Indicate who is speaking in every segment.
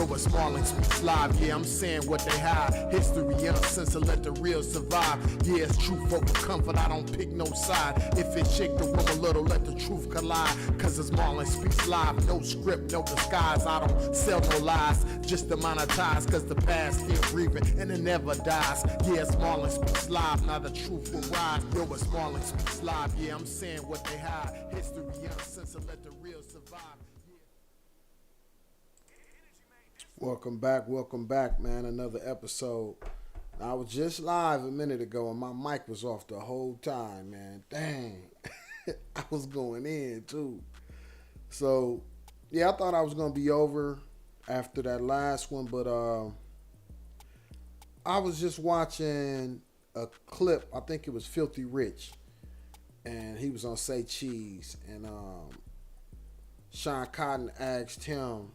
Speaker 1: Yo, it's Marlon Speaks Live. Yeah, I'm saying what they hide. History uncensored, let the real survive. Yeah, it's truth over comfort, I don't pick no side. If it shake the room a little, let the truth collide. Cause it's Marlon Speaks Live. No script, no disguise. I don't sell no lies, just to monetize. Cause the past still breathing and it never dies. Yeah, it's Marlon Speaks Live. Now the truth will rise. Yo, it's Marlon Speaks Live. Yeah, I'm saying what they hide. History uncensored, let the real survive.
Speaker 2: Welcome back, man. Another episode. I was just live a minute ago and my mic was off the whole time, man. Dang. I was going in too. So, yeah, I thought I was going to be over after that last one, but I was just watching a clip. I think it was Filthy Rich, and he was on Say Cheese, and Sean Cotton asked him,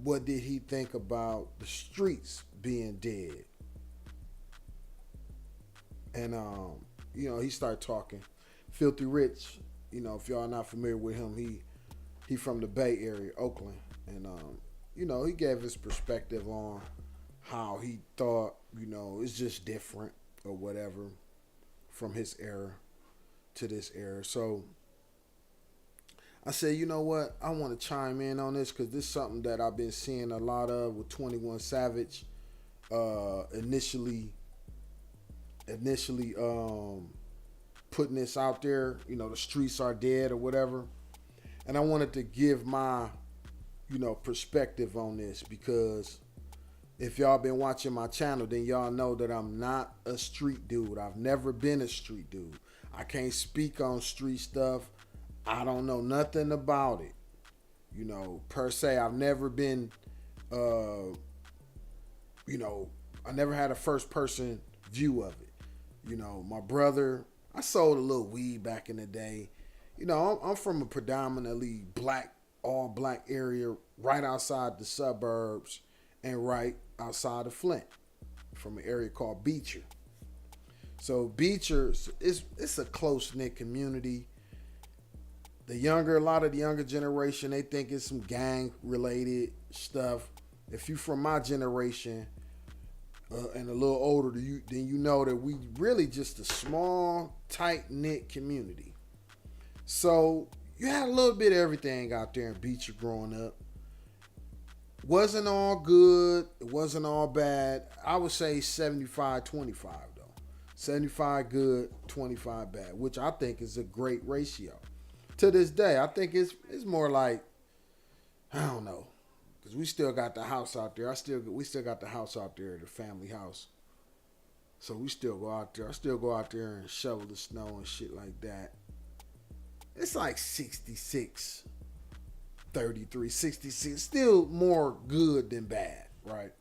Speaker 2: what did he think about the streets being dead? And he started talking. Filthy Rich, if y'all not familiar with him, he from the Bay Area, Oakland, and he gave his perspective on how he thought, it's just different or whatever from his era to this era. So I said, you know what? I want to chime in on this because this is something that I've been seeing a lot of with 21 Savage. Initially putting this out there, the streets are dead or whatever. And I wanted to give my, perspective on this because if y'all been watching my channel, then y'all know that I'm not a street dude. I've never been a street dude. I can't speak on street stuff. I don't know nothing about it, per se. I've never been, I never had a first person view of it. My brother, I sold a little weed back in the day. I'm from a predominantly all black area right outside the suburbs and right outside of Flint, from an area called Beecher. So Beecher, it's a close-knit community. A lot of the younger generation, they think it's some gang-related stuff. If you from my generation and a little older, then you know that we really just a small, tight-knit community. So you had a little bit of everything out there in Beecher growing up. Wasn't all good. It wasn't all bad. I would say 75-25 though. 75 good, 25 bad, which I think is a great ratio. To this day, I think it's more like, I don't know, because we still got the house out there. We still got the house out there, the family house. So we still go out there. I still go out there and shovel the snow and shit like that. It's like 66, 33, 66. Still more good than bad, right?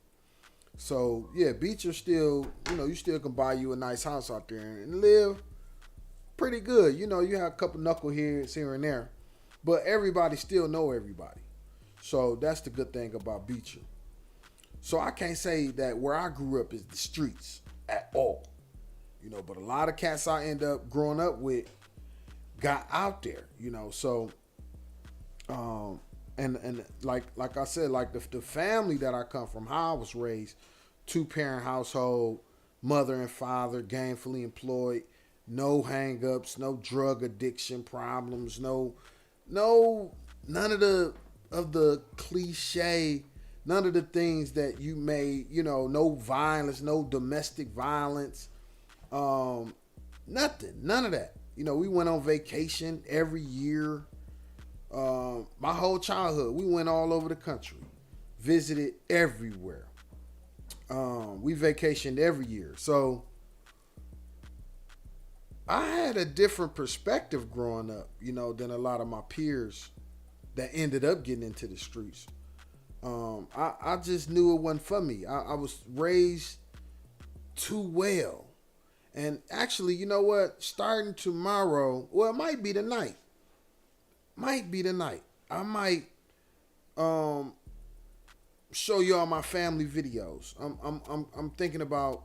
Speaker 2: So, yeah, Beecher still, you still can buy you a nice house out there and live pretty good. You have a couple knuckleheads here and there, but everybody still know everybody. So that's the good thing about Beecher. So I can't say that where I grew up is the streets at all, but a lot of cats I end up growing up with got out there, so and like I said, like the family that I come from, how I was raised, 2-parent household, mother and father gainfully employed. No hang-ups, no drug addiction problems, none of the cliche, none of the things that you may, no violence, no domestic violence, nothing, none of that. We went on vacation every year. My whole childhood, we went all over the country, visited everywhere. We vacationed every year. So I had a different perspective growing up, than a lot of my peers that ended up getting into the streets. I just knew it wasn't for me. I was raised too well. And actually, you know what? Starting tomorrow, well, it might be tonight. I might show y'all my family videos. I'm thinking about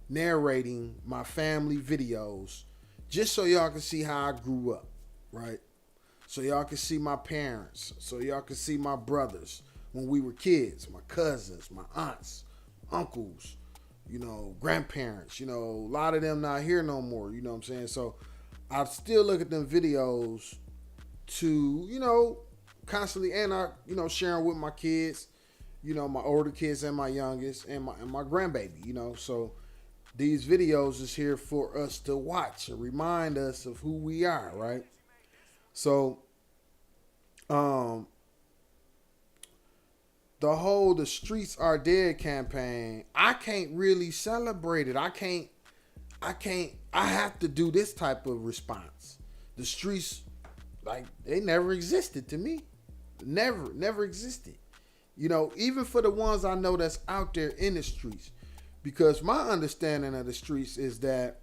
Speaker 2: narrating my family videos just so y'all can see how I grew up, right? So y'all can see my parents, so y'all can see my brothers, when we were kids. My cousins, my aunts, uncles, grandparents, a lot of them not here no more, you know what I'm saying? So I still look at them videos to, constantly, and I, sharing with my kids, my older kids and my youngest and my grandbaby, so these videos is here for us to watch and remind us of who we are, right? So, the streets are dead campaign, I can't really celebrate it. I have to do this type of response. The streets, like, they never existed to me. Never existed. Even for the ones I know that's out there in the streets. Because my understanding of the streets is that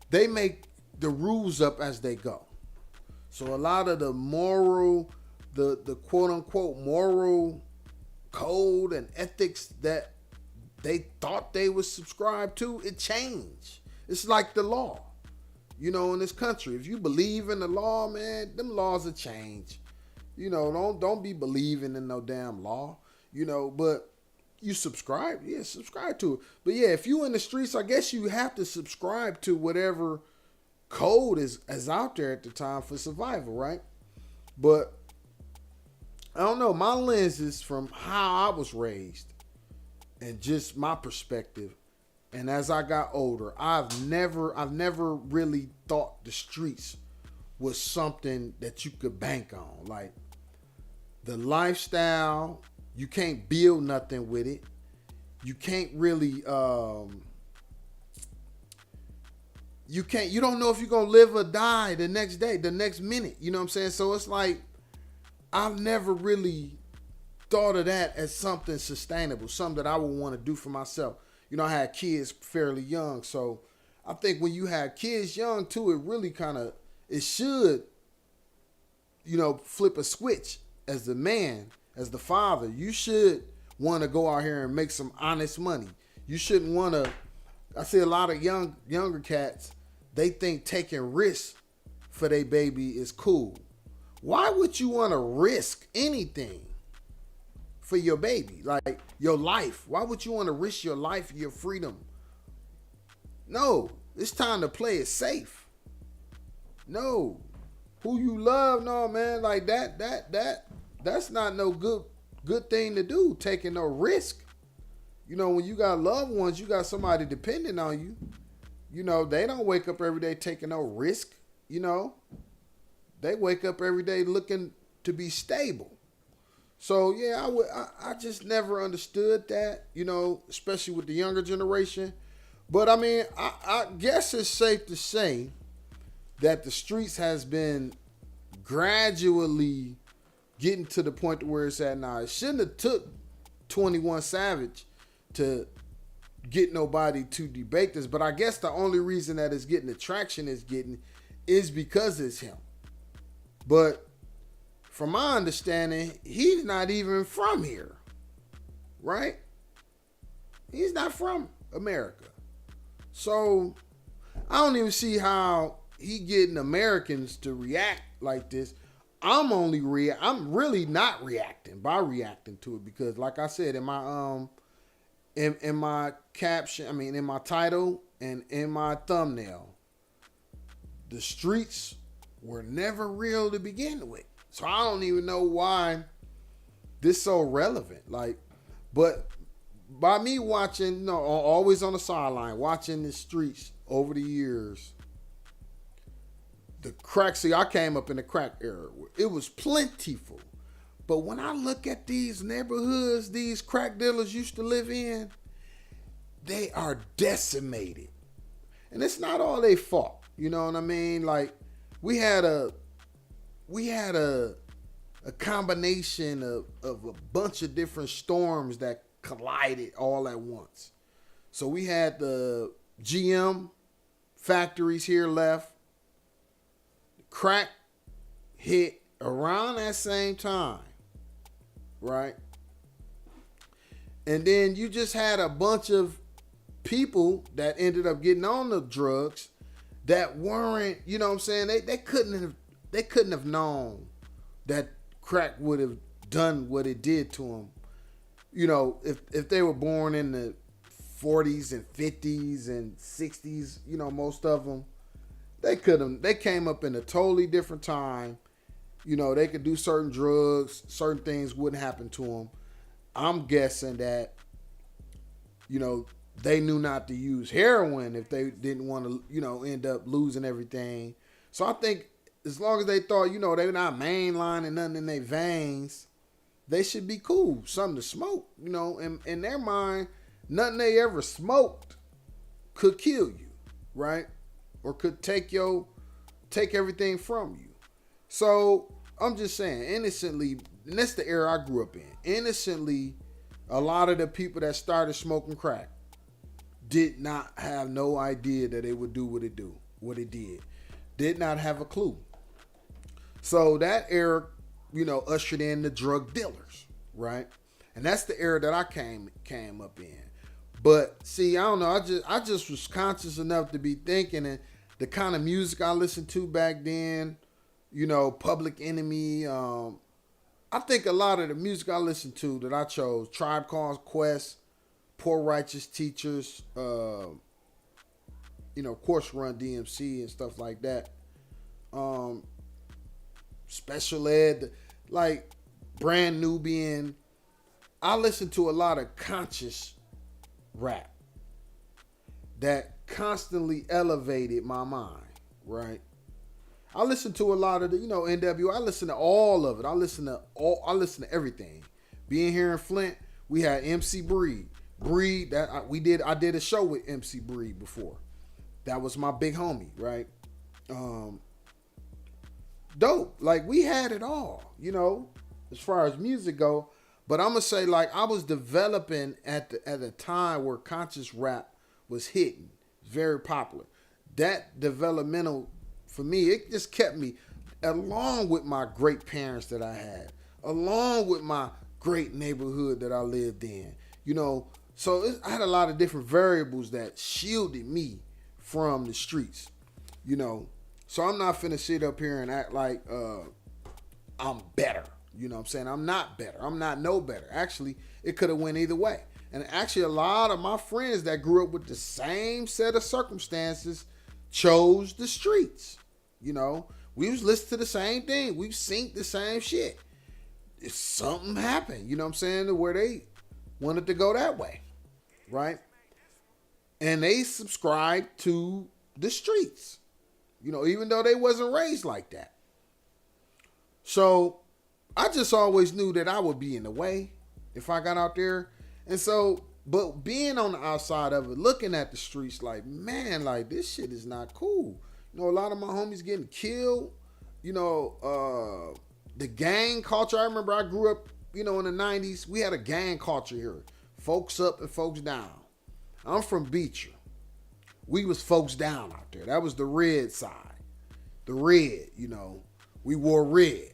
Speaker 2: they make the rules up as they go. So a lot of the moral, the quote unquote moral code and ethics that they thought they would subscribe to, it changed. It's like the law, in this country. If you believe in the law, man, them laws will change. Don't be believing in no damn law, but you subscribe to it. But yeah, if you in the streets, I guess you have to subscribe to whatever code is out there at the time for survival, right? But I don't know, my lens is from how I was raised and just my perspective. And as I got older, I've never really thought the streets was something that you could bank on. Like, the lifestyle, you can't build nothing with it. You can't really, you don't know if you're going to live or die the next day, the next minute. You know what I'm saying? So it's like, I've never really thought of that as something sustainable, something that I would want to do for myself. I had kids fairly young. So I think when you have kids young too, it should, flip a switch as the man, as the father. You should want to go out here and make some honest money. You shouldn't want to, I see a lot of younger cats, they think taking risks for their baby is cool. Why would you want to risk anything for your baby? Like your life. Why would you want to risk your life, your freedom? No, it's time to play it safe. No, who you love, no, man, like that's not no good thing to do, taking no risk. When you got loved ones, you got somebody depending on you. They don't wake up every day taking no risk. They wake up every day looking to be stable. So yeah, I just never understood that, especially with the younger generation. But I mean, I guess it's safe to say that the streets has been gradually getting to the point where it's at now. It shouldn't have took 21 Savage to get nobody to debate this, but I guess the only reason that it's getting the traction is because it's him. But from my understanding, he's not even from here, right? He's not from America. So I don't even see how he getting Americans to react like this. I'm really not reacting by reacting to it, because like I said in my in my caption, I mean in my title and in my thumbnail, the streets were never real to begin with. So I don't even know why this so relevant. Like, but by me watching, always on the sideline, watching the streets over the years, the crack, see, I came up in the crack era. It was plentiful. But when I look at these neighborhoods these crack dealers used to live in, they are decimated. And it's not all their fault. You know what I mean? Like, we had a combination of a bunch of different storms that collided all at once. So we had the GM factories here left. Crack hit around that same time, right? And then you just had a bunch of people that ended up getting on the drugs that weren't, they couldn't have known that crack would have done what it did to them. You know, if they were born in the 40s and 50s and 60s, you know, most of them, they came up in a totally different time. You know, they could do certain drugs, certain things wouldn't happen to them. I'm guessing that, you know, they knew not to use heroin if they didn't want to, you know, end up losing everything. So I think as long as they thought, you know, they're not mainlining nothing in their veins, they should be cool. Something to smoke, you know. In their mind, nothing they ever smoked could kill you, right? Or could take everything from you. So I'm just saying, innocently, and that's the era I grew up in. Innocently, a lot of the people that started smoking crack did not have no idea that it would do what it did. Did not have a clue. So that era, you know, ushered in the drug dealers, right? And that's the era that I came up in. But see, I don't know. I just was conscious enough to be thinking, and the kind of music I listened to back then, you know, Public Enemy. I think a lot of the music I listened to that I chose, Tribe Called Quest, Poor Righteous Teachers, you know, of course, Run DMC and stuff like that. Special Ed, like Brand Nubian. I listened to a lot of conscious rap that constantly elevated my mind, right? I listen to a lot of the, you know, NWO. I listen to all of it. I listen to everything. Being here in Flint, we had MC Breed. I did a show with MC Breed before. That was my big homie, right? Dope. Like, we had it all, you know, as far as music go. But I'm gonna say, like, I was developing at a time where conscious rap was hitting, very popular. That developmental, for me, it just kept me, along with my great parents that I had, along with my great neighborhood that I lived in, you know. So I had a lot of different variables that shielded me from the streets, you know. So I'm not finna sit up here and act like I'm better. You know what I'm saying? I'm not better. I'm not no better. Actually, it could have went either way. And actually, a lot of my friends that grew up with the same set of circumstances chose the streets. You know, we was listening to the same thing. We've seen the same shit. If something happened, you know what I'm saying, to where they wanted to go that way, right? And they subscribed to the streets, you know, even though they wasn't raised like that. So I just always knew that I would be in the way if I got out there. And so, but being on the outside of it, looking at the streets like, man, like, this shit is not cool. You know, a lot of my homies getting killed. You know, the gang culture. I remember I grew up, you know, in the 90s. We had a gang culture here. Folks up and folks down. I'm from Beecher. We was folks down out there. That was the red side. The red, you know. We wore red.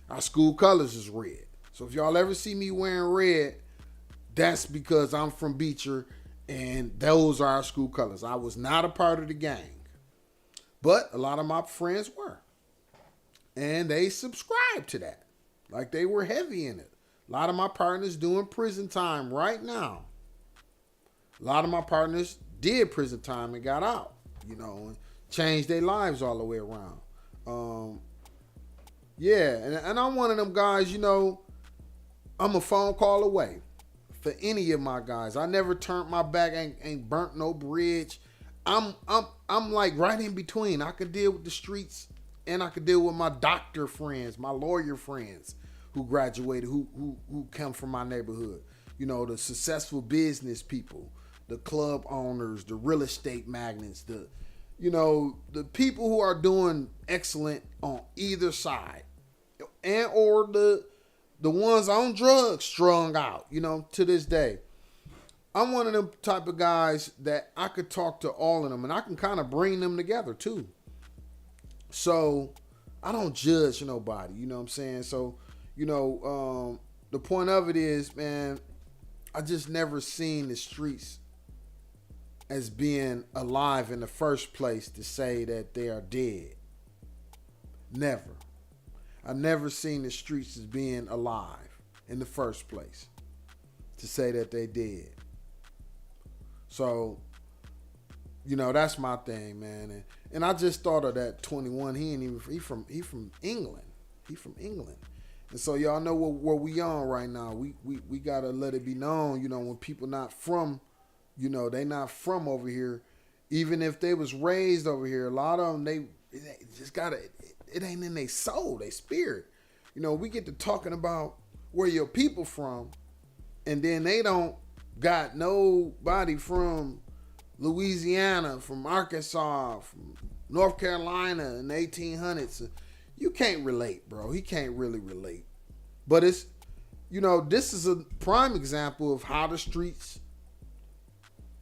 Speaker 2: Our school colors is red. So if y'all ever see me wearing red, that's because I'm from Beecher and those are our school colors. I was not a part of the gang. But a lot of my friends were. And they subscribed to that. Like, they were heavy in it. A lot of my partners doing prison time right now. A lot of my partners did prison time and got out, you know, and changed their lives all the way around. Yeah, and I'm one of them guys, you know, I'm a phone call away for any of my guys. I never turned my back, ain't burnt no bridge. I'm like right in between. I could deal with the streets and I could deal with my doctor friends, my lawyer friends who graduated, who come from my neighborhood. You know, the successful business people, the club owners, the real estate magnates, the people who are doing excellent on either side, and or the ones on drugs strung out, you know, to this day. I'm one of them type of guys that I could talk to all of them and I can kind of bring them together too. So I don't judge nobody, you know what I'm saying? So, you know, the point of it is, man, I just never seen the streets as being alive in the first place to say that they are dead. Never. I never seen the streets as being alive. in the first place to say that they did. So, you know, that's my thing, man. And I just thought of that 21. He from England. He from England. And so y'all know where we on right now. We gotta let it be known, you know, when people not from, you know, they not from over here, even if they was raised over here, a lot of them, they just gotta, it ain't in their soul, their spirit. You know, we get to talking about where your people from, and then they don't got nobody from Louisiana, from Arkansas, from North Carolina in the 1800s. You can't relate, bro. He can't really relate. But it's, you know, this is a prime example of how the streets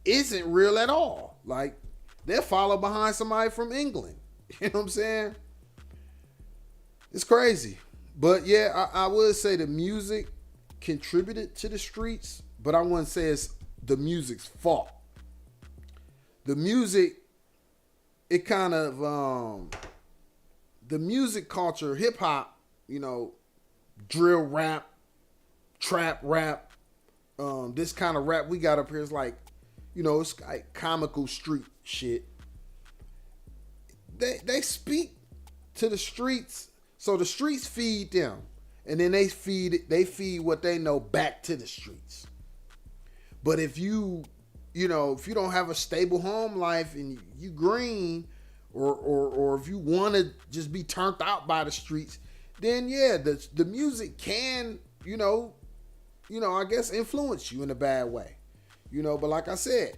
Speaker 2: isn't real at all. Like, they'll follow behind somebody from England. You know what I'm saying? It's crazy. But yeah, I would say the music contributed to the streets, but I wouldn't say it's the music's fault. The music, it kind of, the music culture, hip hop, you know, drill rap, trap rap, this kind of rap we got up here is like, you know, it's like comical street shit. They speak to the streets, so the streets feed them, and then they feed what they know back to the streets. But if you don't have a stable home life and you green, or if you want to just be turned out by the streets, then yeah, the music can, you know, I guess influence you in a bad way. You know, but like I said,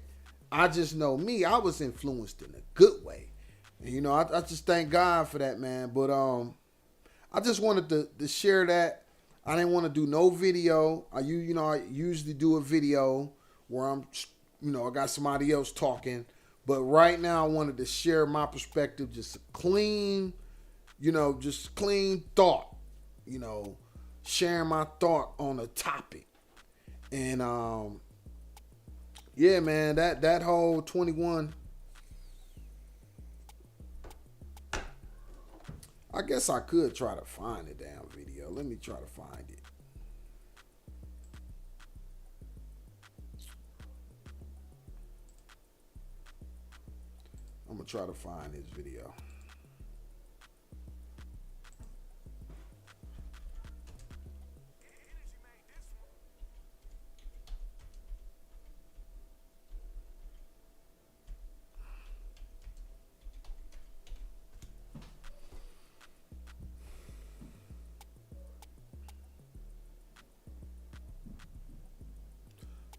Speaker 2: I just know me, I was influenced in a good way. And, you know, I just thank God for that, man. But I just wanted to share that. I didn't want to do no video. I usually do a video where I'm, you know, I got somebody else talking. But right now I wanted to share my perspective, just clean, you know, just clean thought, you know, sharing my thought on a topic. And yeah, man, that whole 21, I guess I could try to find the damn video. Let me try to find it. I'm gonna try to find this video.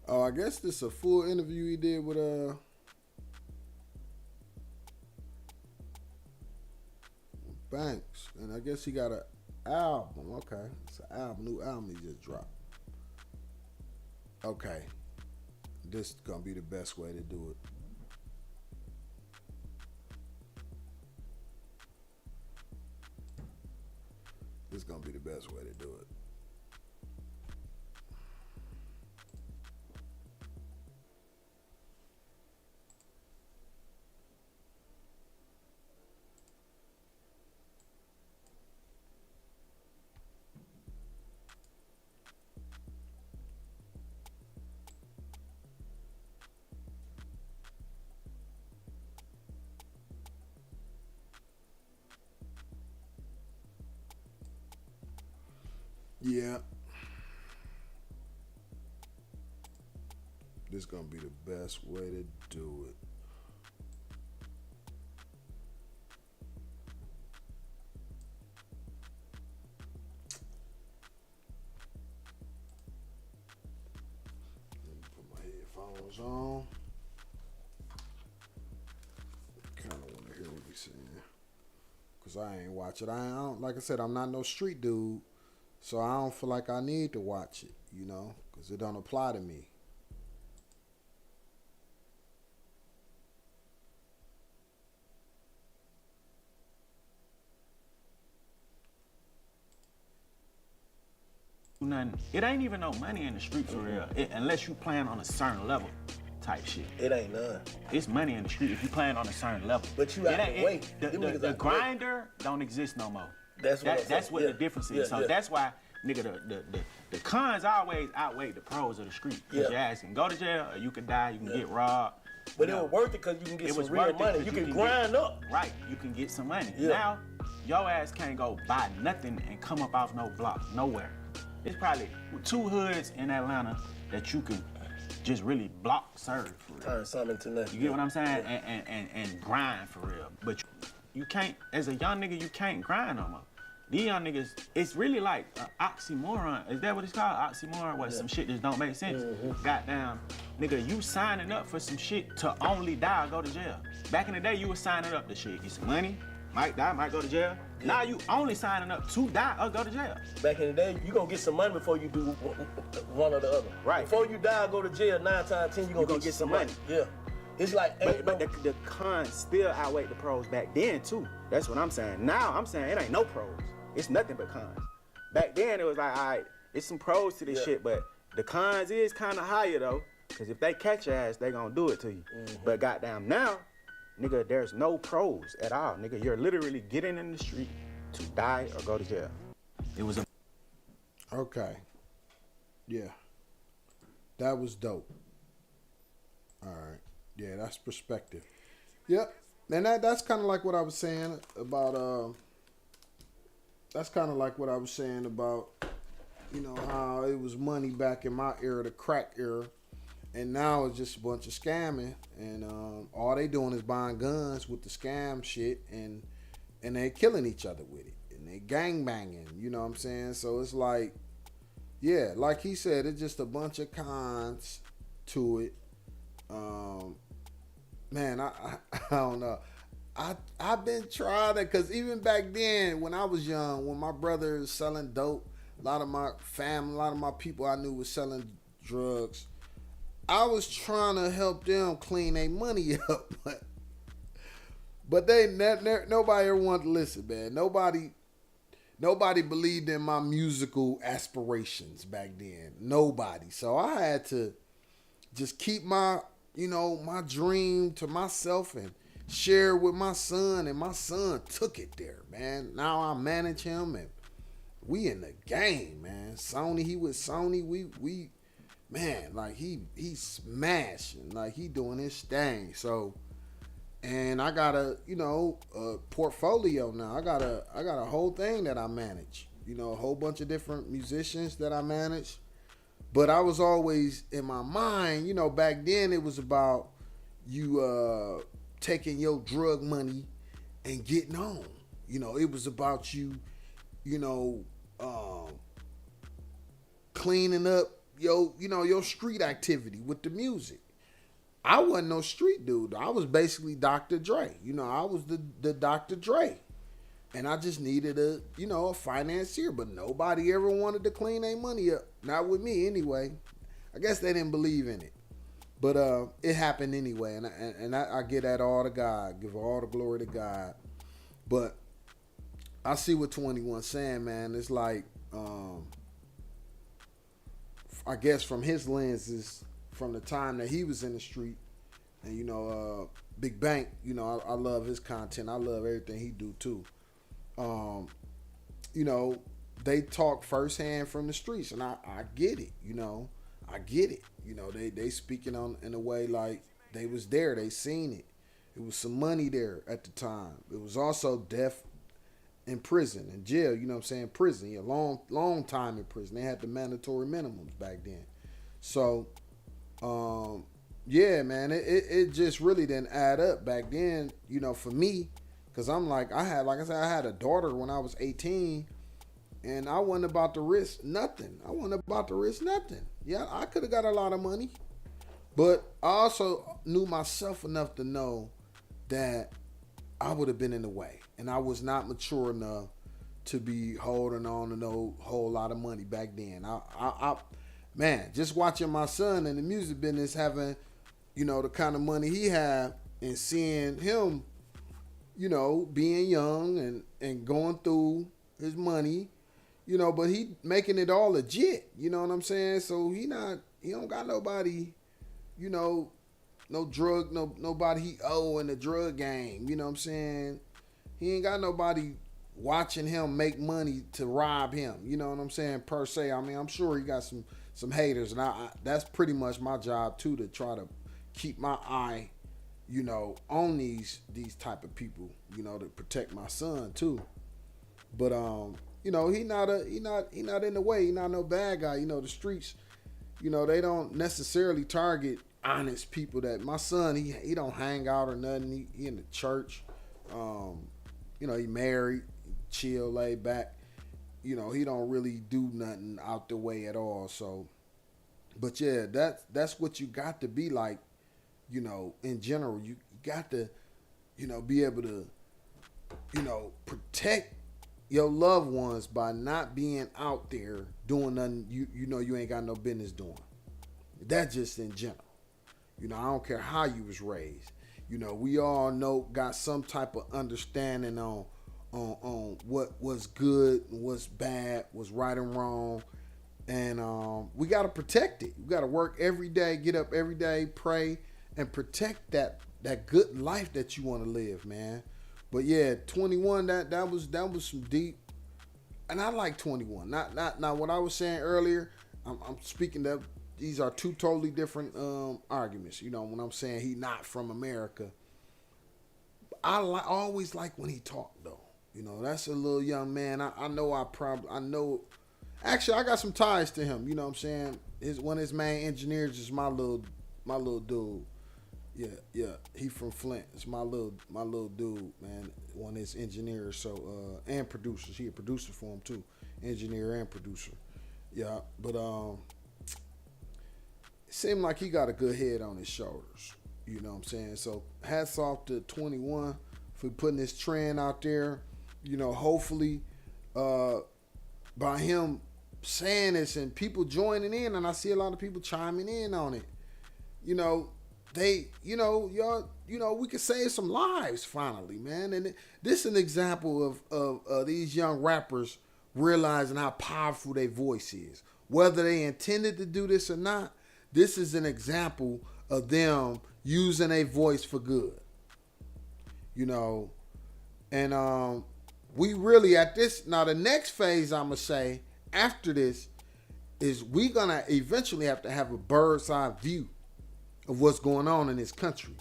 Speaker 2: Oh, I guess this is a full interview he did with Banks, and I guess he got an album. Okay, it's an album, new album he just dropped. Okay, this is gonna be the best way to do it. This is gonna be the best way to do it. Yeah. This is gonna be the best way to do it. Let me put my headphones on. Kind of want to hear what he's saying, cause I ain't watch it. I don't, like I said, I'm not no street dude. So I don't feel like I need to watch it, you know, because it don't apply to me.
Speaker 3: Nothing. It ain't even no money in the street for real, unless you playing on a certain level type shit.
Speaker 4: It ain't none.
Speaker 3: It's money in the street if you playing on a certain level.
Speaker 4: But you have to wait.
Speaker 3: The grinder don't exist no more.
Speaker 4: That's what
Speaker 3: the difference is. So that's why nigga, the cons always outweigh the pros of the street. Cause you ask, can go to jail, or you can die, you can get robbed.
Speaker 4: But it was worth it because you can get some real money. You can grind up.
Speaker 3: Right, you can get some money.
Speaker 4: Yeah.
Speaker 3: Now, your ass can't go buy nothing and come up off no block, nowhere. It's probably 2 hoods in Atlanta that you can just really block serve for real.
Speaker 4: Turn something to nothing.
Speaker 3: You get what I'm saying? And grind for real. But you can't, as a young nigga, you can't grind no more. These young niggas, it's really like an oxymoron. Is that what it's called? Oxymoron? What, some shit just don't make sense? Goddamn, nigga, you signing up for some shit to only die or go to jail. Back in the day, you was signing up to shit. Get some money, might die, might go to jail. Now you only signing up to die or go to jail.
Speaker 4: Back in the day, you gonna get some money before you do one or the other.
Speaker 3: Right.
Speaker 4: Before you die or go to jail, 9 times out of 10, you gonna get some money. Yeah. It's like,
Speaker 3: but the cons still outweigh the pros back then too. That's what I'm saying. Now I'm saying it ain't no pros. It's nothing but cons. Back then it was like, all right, it's some pros to this shit, but the cons is kind of higher though. Cause if they catch your ass, they gonna do it to you. But goddamn now, nigga, there's no pros at all. Nigga, you're literally getting in the street to die or go to jail. It was a...
Speaker 2: Okay. Yeah. That was dope. All right. Yeah, that's perspective. Yep. And that's kind of like what I was saying about, that's kind of like what I was saying about, you know, how it was money back in my era, the crack era. And now it's just a bunch of scamming, and all they doing is buying guns with the scam shit, and they killing each other with it, and they gang banging. You know what I'm saying? So it's like, yeah, like he said, it's just a bunch of cons to it. Man, I don't know. I've been trying it, because even back then when I was young, when my brother was selling dope, a lot of my family, a lot of my people I knew was selling drugs. I was trying to help them clean their money up, but they nobody ever wanted to listen, man. Nobody believed in my musical aspirations back then. Nobody. So I had to just keep my dream to myself and share it with my son, and my son took it there, man. Now I manage him, and we in the game, man. Sony, he with Sony, we man, like he's smashing, like he doing his thing. So, and I got a portfolio now. I got a whole thing that I manage. A whole bunch of different musicians that I manage. But I was always in my mind, back then it was about you taking your drug money and getting on. It was about you, cleaning up your street activity with the music. I wasn't no street dude. I was basically Dr. Dre. I was the Dr. Dre. And I just needed a financier, but nobody ever wanted to clean their money up. Not with me anyway. I guess they didn't believe in it. But it happened anyway, and I give that all to God. Give all the glory to God. But I see what 21's saying, man. It's like I guess from his lenses, from the time that he was in the street, and Big Bank, I love his content. I love everything he do too. They talk firsthand from the streets, and I get it. I get it. They speaking on in a way like they was there. They seen it. It was some money there at the time. It was also death in prison, in jail, prison, yeah, long time in prison. They had the mandatory minimums back then. So, yeah, man, it just really didn't add up back then, for me, because I'm like I had a daughter when I was 18, and I wasn't about to risk nothing. Yeah, I could have got a lot of money, but I also knew myself enough to know that I would have been in the way. And I was not mature enough to be holding on to no whole lot of money back then. Man, just watching my son in the music business having, the kind of money he had, and seeing him, being young and going through his money, but he making it all legit. You know what I'm saying? So he don't got nobody, no drug, nobody he owe in the drug game. You know what I'm saying? He ain't got nobody watching him make money to rob him. You know what I'm saying? Per se. I mean, I'm sure he got some haters, and that's pretty much my job too, to try to keep my eye, you know, on these type of people, you know, to protect my son too. But you know, he not in the way. He not no bad guy. You know, the streets, you know, they don't necessarily target honest people. That my son, he don't hang out or nothing. He in the church. You know, he married, chill, laid back. You know, he don't really do nothing out the way at all. So, but yeah, that's what you got to be like. You know, in general, you got to, you know, be able to, you know, protect your loved ones by not being out there doing nothing you know you ain't got no business doing. That's just in general. You know, I don't care how you was raised. You know, we all know, got some type of understanding on what was good and what's bad, what's right and wrong. And we got to protect it. We got to work every day, get up every day, pray, and protect that good life that you want to live, man. But yeah, 21, that was some deep. And I like 21. Not what I was saying earlier. I'm speaking that these are two totally different arguments. You know, when I'm saying he not from America, I always like when he talked though. You know, that's a little young man. I know. Actually, I got some ties to him. You know what I'm saying? One of his main engineers is my little dude. Yeah. He from Flint. It's my little dude, man. One of his engineers. So and producers. He a producer for him too. Engineer and producer. Yeah, but it seemed like he got a good head on his shoulders. You know what I'm saying? So hats off to 21 for putting this trend out there. You know, hopefully by him saying this and people joining in, and I see a lot of people chiming in on it. You know, y'all, we could save some lives finally, man. And this is an example of these young rappers realizing how powerful their voice is. Whether they intended to do this or not, this is an example of them using a voice for good. You know, and we really at this, now the next phase I'm going to say after this is we going to eventually have to have a bird's eye view of what's going on in this country.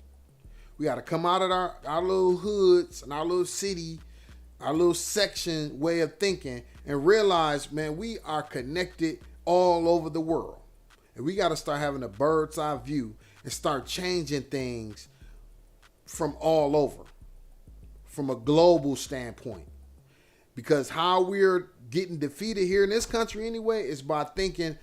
Speaker 2: We got to come out of our little hoods and our little city, our little section way of thinking and realize, man, we are connected all over the world. And we got to start having a bird's eye view and start changing things from all over, from a global standpoint. Because how we're getting defeated here in this country anyway is by thinking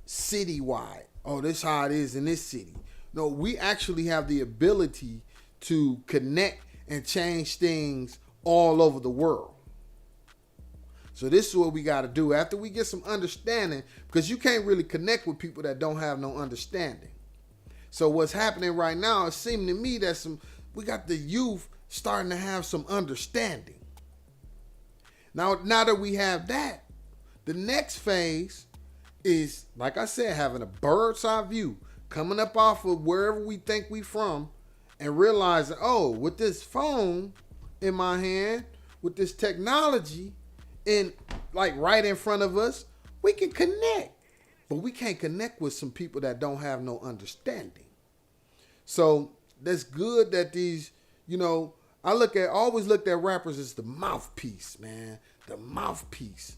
Speaker 2: citywide. Oh, this is how it is in this city. No, we actually have the ability to connect and change things all over the world. So this is what we got to do after we get some understanding, because you can't really connect with people that don't have no understanding. So what's happening right now, it seems to me that we got the youth starting to have some understanding. Now that we have that, the next phase is, like I said, having a bird's eye view, coming up off of wherever we think we from and realizing, oh, with this phone in my hand, with this technology in like right in front of us, we can connect. But we can't connect with some people that don't have no understanding. So that's good that these, you know, I always looked at rappers as the mouthpiece, man. The mouthpiece.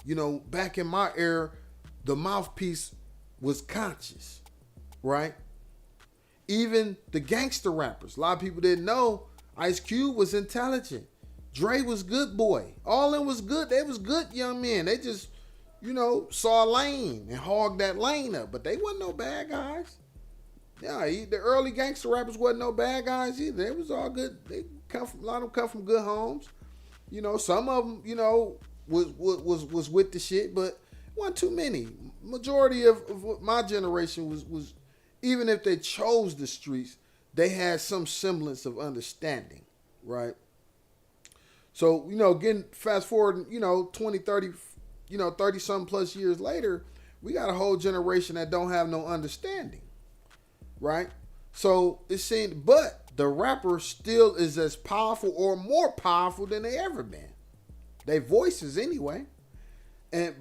Speaker 2: You know, back in my era, the mouthpiece was conscious, right? Even the gangster rappers, a lot of people didn't know Ice Cube was intelligent. Dre was good boy. All them was good. They was good young men. They just, you know, saw a lane and hogged that lane up. But they wasn't no bad guys. Yeah, the early gangster rappers wasn't no bad guys either. They was all good. A lot of them come from good homes. You know, some of them, you know, was with the shit, but wasn't too many. Majority of my generation was, even if they chose the streets, they had some semblance of understanding, right? So, you know, getting fast forward, you know, 20, 30, you know, 30 something plus years later, we got a whole generation that don't have no understanding, right? So it seemed, but the rapper still is as powerful or more powerful than they ever been. They voices anyway.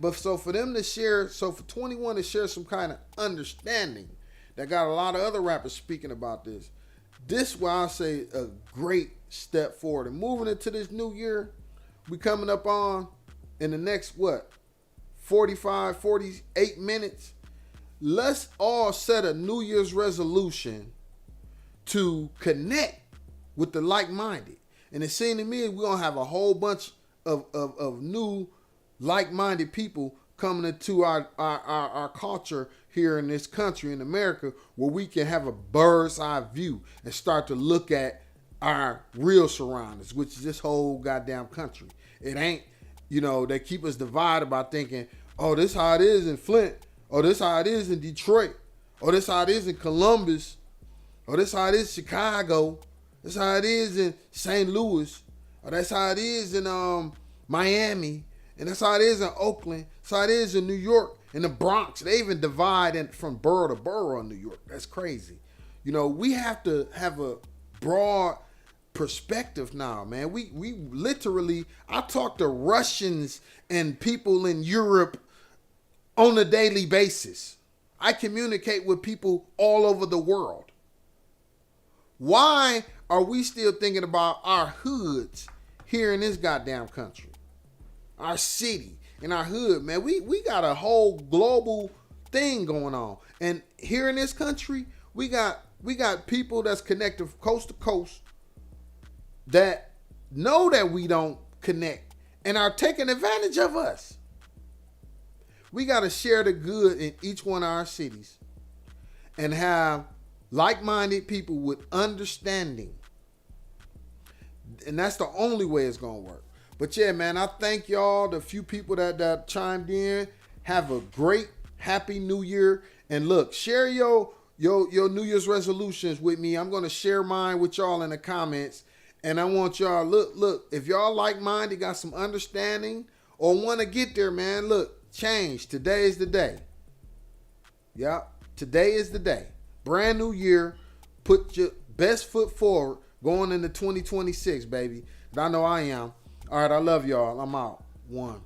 Speaker 2: But so for them to share, so for 21 to share some kind of understanding, that got a lot of other rappers speaking about this. This why I say a great step forward. And moving into this new year, we coming up on in the next 48 minutes. Let's all set a New Year's resolution to connect with the like-minded. And it seems to me we're gonna have a whole bunch of new like-minded people coming into our culture here in this country, in America, where we can have a bird's eye view and start to look at our real surroundings, which is this whole goddamn country. It ain't, they keep us divided by thinking, oh, this how it is in Flint, or this how it is in Detroit, or this how it is in Columbus, or this how it is in Chicago, this how it is in St. Louis, or that's how it is in Miami, and that's how it is in Oakland, that's how it is in New York, in the Bronx. They even divide from borough to borough in New York. That's crazy. We have to have a broad perspective now, man. We literally, I talk to Russians and people in Europe on a daily basis. I communicate with people all over the world. Why are we still thinking about our hoods here in this goddamn country? Our city and our hood, man. We got a whole global thing going on. And here in this country, we got people that's connected coast to coast that know that we don't connect and are taking advantage of us. We got to share the good in each one of our cities and have like-minded people with understanding. And that's the only way it's going to work. But yeah, man, I thank y'all, the few people that chimed in. Have a great, happy New Year. And look, share your New Year's resolutions with me. I'm going to share mine with y'all in the comments. And I want y'all, look, if y'all like-minded, got some understanding, or want to get there, man, look, change. Today is the day. Yeah, today is the day. Brand new year. Put your best foot forward going into 2026, baby. I know I am. All right, I love y'all. I'm out. One.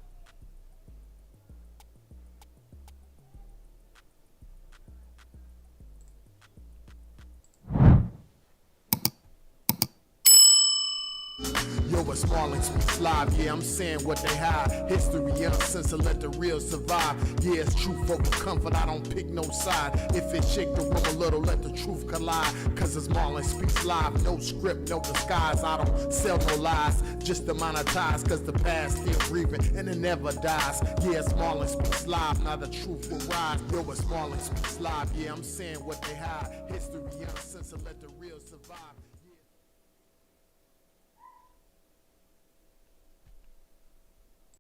Speaker 1: Yo, it's Marlon Speaks Live. Yeah, I'm saying what they hide. History uncensored, let the real survive. Yeah, it's truth over comfort, I don't pick no side. If it shake the room a little, let the truth collide. Cause it's Marlon Speaks Live. No script, no disguise. I don't sell no lies, just to monetize. Cause the past still breathing and it never dies. Yeah, it's Marlon Speaks Live. Now the truth will rise. Yo, it's Marlon Speaks Live. Yeah, I'm saying what they hide. History uncensored, let the real survive.